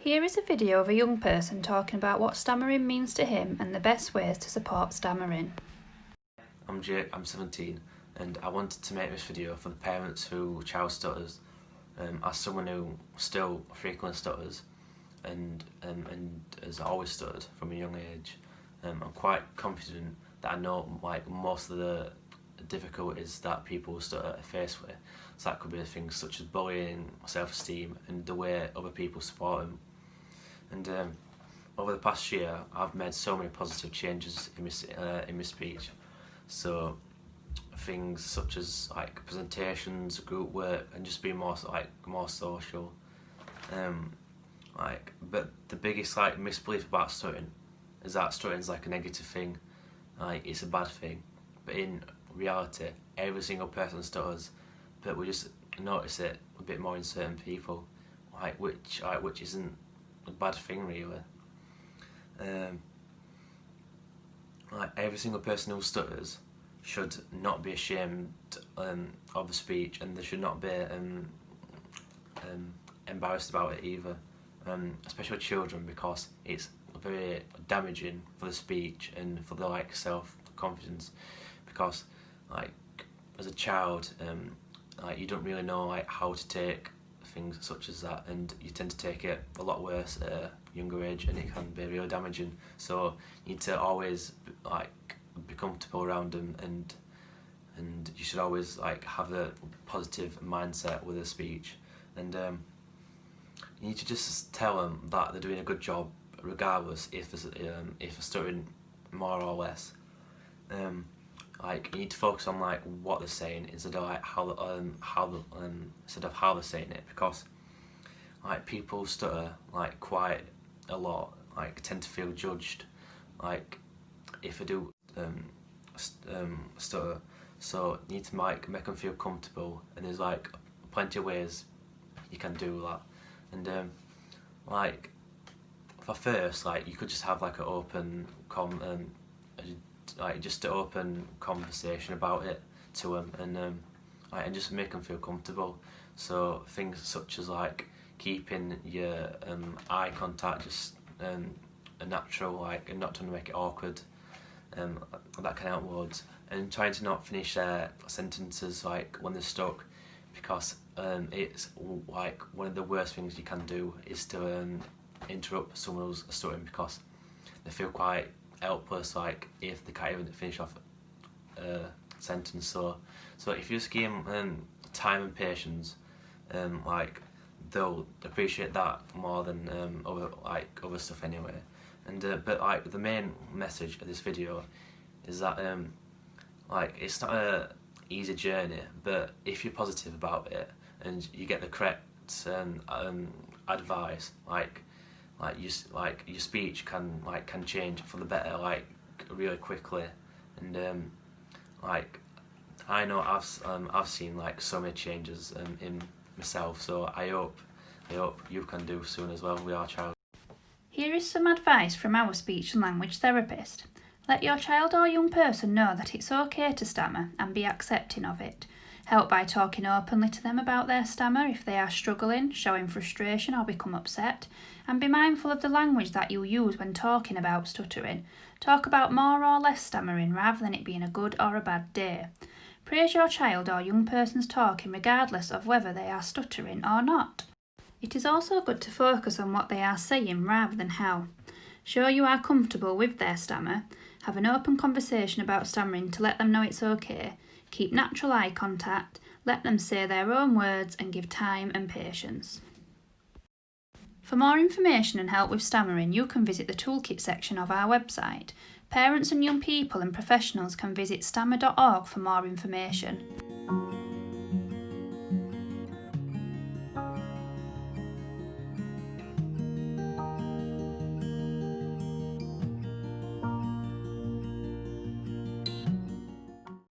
Here is a video of a young person talking about what stammering means to him and the best ways to support stammering. I'm Jake, I'm 17 and I wanted to make this video for the parents whose child stutters. As someone who still frequently stutters and has always stuttered from a young age, I'm quite confident that I know most of the difficulties that people who stutter are faced with. So that could be things such as bullying, self-esteem and the way other people support them. And over the past year I've made so many positive changes in my speech. So things such as presentations, group work, and just being more social. But the biggest misbelief about stuttering is that stuttering is a negative thing, it's a bad thing. But in reality, every single person stutters, but we just notice it a bit more in certain people, which isn't a bad thing really. Every single person who stutters should not be ashamed of the speech, and they should not be embarrassed about it either, especially children, because it's very damaging for the speech and for the self-confidence, because as a child you don't really know how to take things such as that, and you tend to take it a lot worse at a younger age, and it can be really damaging. So you need to always be comfortable around them, and you should always have a positive mindset with a speech, and you need to just tell them that they're doing a good job regardless if they're stuttering more or less. You need to focus on what they're saying instead of how they're saying it, because people who stutter quite a lot tend to feel judged if they do stutter. So you need to make them feel comfortable, and there's plenty of ways you can do that. And for first, you could just have an open just an open conversation about it to them, and just make them feel comfortable. So things such as keeping your eye contact just a natural, and not trying to make it awkward. That can help loads. And trying to not finish their sentences when they're stuck, because it's one of the worst things you can do is to interrupt someone who's stuttering, because they feel quite helpless if they can't even finish off a sentence. So if you just give them time and patience, they'll appreciate that more than other stuff anyway. And but the main message of this video is that it's not a easy journey, but if you're positive about it and you get the correct advice, your speech can change for the better really quickly. And I know I've seen so many changes in myself, so I hope you can do soon as well with your child. Here is some advice from our speech and language therapist. Let your child or young person know that it's okay to stammer and be accepting of it. Help by talking openly to them about their stammer if they are struggling, showing frustration or become upset, and be mindful of the language that you use when talking about stuttering. Talk about more or less stammering rather than it being a good or a bad day. Praise your child or young person's talking regardless of whether they are stuttering or not. It is also good to focus on what they are saying rather than how. Show you are comfortable with their stammer. Have an open conversation about stammering to let them know it's okay. Keep natural eye contact, let them say their own words, and give time and patience. For more information and help with stammering, you can visit the toolkit section of our website. Parents and young people and professionals can visit stammer.org for more information.